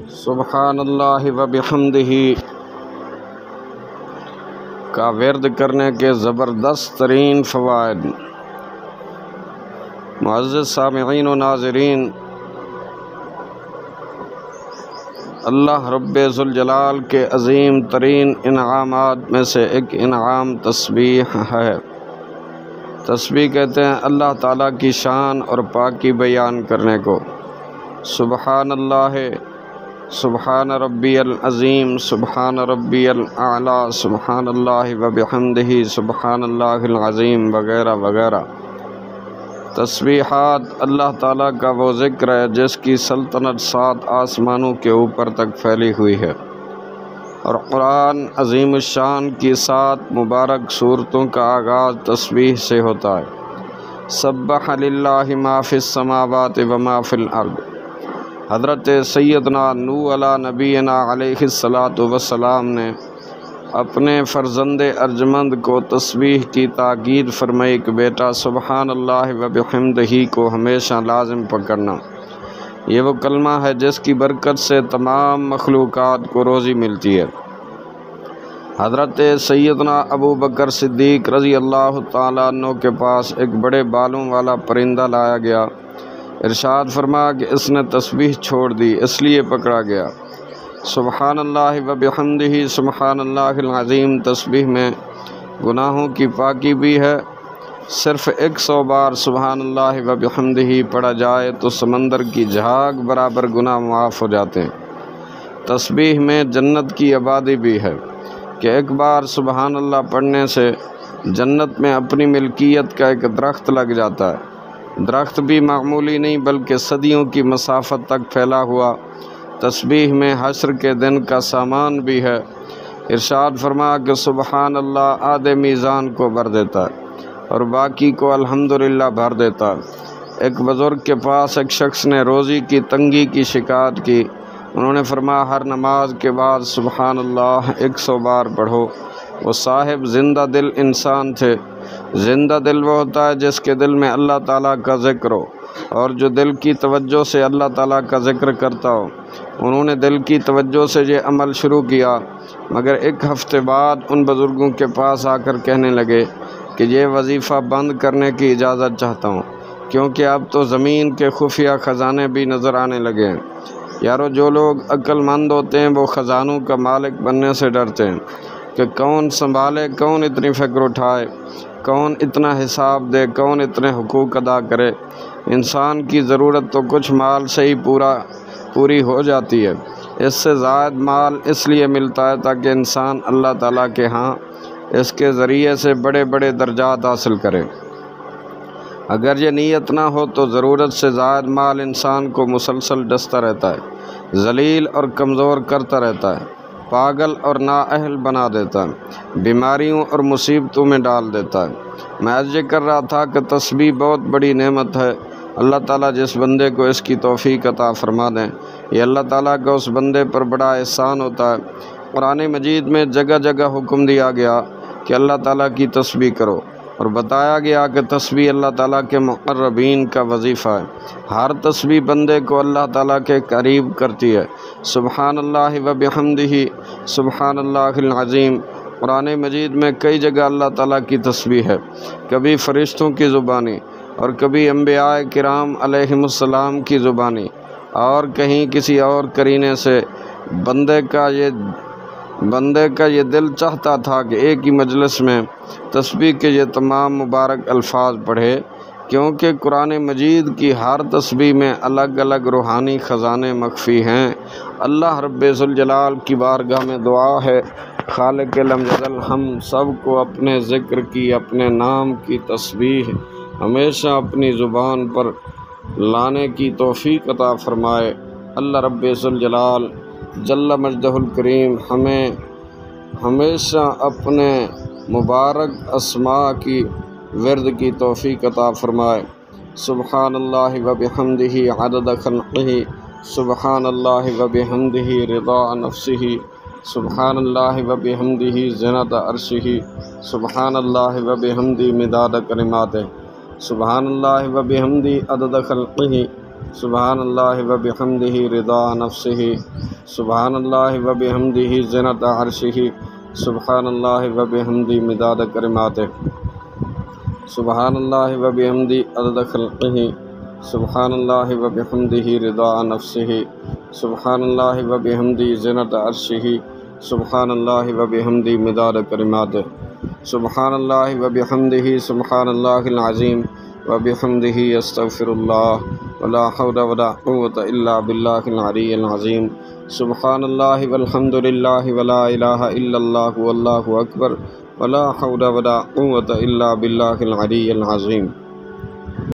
سبحان اللہ و بحمدہ کا ورد کرنے کے زبردست ترین فوائد۔ معزز سامعین و ناظرین، اللہ رب ذوالجلال کے عظیم ترین انعامات میں سے ایک انعام تسبیح ہے۔ تسبیح کہتے ہیں اللہ تعالیٰ کی شان اور پاکی بیان کرنے کو۔ سبحان اللہ، سبحان ربی العظیم، سبحان ربی الاعلیٰ، سبحان اللہ و بحمدہ، سبحان اللہ العظیم وغیرہ وغیرہ۔ تسبیحات اللہ تعالیٰ کا وہ ذکر ہے جس کی سلطنت 7 آسمانوں کے اوپر تک پھیلی ہوئی ہے، اور قرآن عظیم الشان کی 7 مبارک صورتوں کا آغاز تسبیح سے ہوتا ہے۔ سبح للہ ما فی السماوات و ما فی الارض۔ حضرت سیدنا نوح علیہ نبینا علیہ الصلاۃ والسلام نے اپنے فرزند ارجمند کو تسبیح کی تاکید فرمائی کہ بیٹا سبحان اللہ و بحمدہ کو ہمیشہ لازم پکڑنا۔ یہ وہ کلمہ ہے جس کی برکت سے تمام مخلوقات کو روزی ملتی ہے۔ حضرت سیدنا ابو بکر صدیق رضی اللہ تعالیٰ عنہ کے پاس ایک بڑے بالوں والا پرندہ لایا گیا۔ ارشاد فرمایا کہ اس نے تسبیح چھوڑ دی، اس لیے پکڑا گیا۔ سبحان اللہ و بحمدہ، سبحان اللہ العظیم تسبیح میں گناہوں کی پاکی بھی ہے۔ صرف 100 بار سبحان اللہ و بحمدہ پڑھا جائے تو سمندر کی جھاگ برابر گناہ معاف ہو جاتے ہیں۔ تسبیح میں جنت کی آبادی بھی ہے کہ ایک بار سبحان اللہ پڑھنے سے جنت میں اپنی ملکیت کا ایک درخت لگ جاتا ہے۔ درخت بھی معمولی نہیں بلکہ صدیوں کی مسافت تک پھیلا ہوا۔ تسبیح میں حشر کے دن کا سامان بھی ہے۔ ارشاد فرما کہ سبحان اللہ آدھے میزان کو بھر دیتا ہے اور باقی کو الحمدللہ بھر دیتا ہے۔ ایک بزرگ کے پاس ایک شخص نے روزی کی تنگی کی شکایت کی۔ انہوں نے فرمایا ہر نماز کے بعد سبحان اللہ 100 بار پڑھو۔ وہ صاحب زندہ دل انسان تھے۔ زندہ دل وہ ہوتا ہے جس کے دل میں اللہ تعالیٰ کا ذکر ہو اور جو دل کی توجہ سے اللہ تعالیٰ کا ذکر کرتا ہو۔ انہوں نے دل کی توجہ سے یہ عمل شروع کیا، مگر ایک ہفتے بعد ان بزرگوں کے پاس آ کر کہنے لگے کہ یہ وظیفہ بند کرنے کی اجازت چاہتا ہوں، کیونکہ اب تو زمین کے خفیہ خزانے بھی نظر آنے لگے ہیں۔ یارو، جو لوگ عقل مند ہوتے ہیں وہ خزانوں کا مالک بننے سے ڈرتے ہیں کہ کون سنبھالے، کون اتنی فکر اٹھائے، کون اتنا حساب دے، کون اتنے حقوق ادا کرے۔ انسان کی ضرورت تو کچھ مال سے ہی پوری ہو جاتی ہے۔ اس سے زائد مال اس لیے ملتا ہے تاکہ انسان اللہ تعالیٰ کے ہاں اس کے ذریعے سے بڑے بڑے درجات حاصل کرے۔ اگر یہ نیت نہ ہو تو ضرورت سے زائد مال انسان کو مسلسل ڈستا رہتا ہے، ذلیل اور کمزور کرتا رہتا ہے، پاگل اور نااہل بنا دیتا ہے، بیماریوں اور مصیبتوں میں ڈال دیتا ہے۔ میں عرض کر رہا تھا کہ تسبیح بہت بڑی نعمت ہے۔ اللہ تعالیٰ جس بندے کو اس کی توفیق عطا فرما دیں، یہ اللہ تعالیٰ کا اس بندے پر بڑا احسان ہوتا ہے۔ قرآن مجید میں جگہ جگہ حکم دیا گیا کہ اللہ تعالیٰ کی تسبیح کرو، اور بتایا گیا کہ تسبیح اللہ تعالیٰ کے مقربین کا وظیفہ ہے۔ ہر تسبیح بندے کو اللہ تعالیٰ کے قریب کرتی ہے۔ سبحان اللہ و بحمدہ، سبحان اللہ العظیم۔ قرآن مجید میں کئی جگہ اللہ تعالیٰ کی تسبیح ہے، کبھی فرشتوں کی زبانی اور کبھی انبیاء کرام علیہم السلام کی زبانی، اور کہیں کسی اور قرینے سے۔ بندے کا یہ دل چاہتا تھا کہ ایک ہی مجلس میں تسبیح کے یہ تمام مبارک الفاظ پڑھے، کیونکہ قرآن مجید کی ہر تسبیح میں الگ الگ روحانی خزانے مخفی ہیں۔ اللہ رب ذوالجلال کی بارگاہ میں دعا ہے، خالق لم یزل ہم سب کو اپنے ذکر کی، اپنے نام کی تسبیح ہمیشہ اپنی زبان پر لانے کی توفیق عطا فرمائے۔ اللہ رب ذوالجلال جل مجدہ الکریم ہمیں ہمیشہ اپنے مبارک اسماء کی ورد کی توفیق عطا فرمائے۔ سبحان اللہ و بحمدہ عدد خلقہ، سبحان اللہ و بحمدہ رضا نفسہ، سبحان اللہ و بحمدہ زنۃ عرشہ، سبحان اللہ و بحمدہ مداد کلماتہ، سبحان اللہ و بحمدہ عدد خلقہ، سبحان اللہ و بحمدہ رضا نفسہ، سبحان اللہ و بحمدہ زنۃ عرشہ، سبحان اللہ و بحمدہ مداد کلماتہ، سبحان اللہ و بحمدہ عدد خلقہ، سبحان اللہ و بحمدہ رضا نفسہ، سبحان اللہ و بحمدہ زنۃ عرشہ، سبحان اللہ و بحمدہ مداد کلماتہ، سبحان اللہ و بحمدہ سبحان اللہ العظیم و بحمدہ استغفر اللہ ولا حول ولا قوة الا باللہ العلی العظیم، سبحان اللہ والحمد للہ ولا الہ الا اللہ واللہ اکبر ولا حول ولا قوة الا باللہ العلی العظیم۔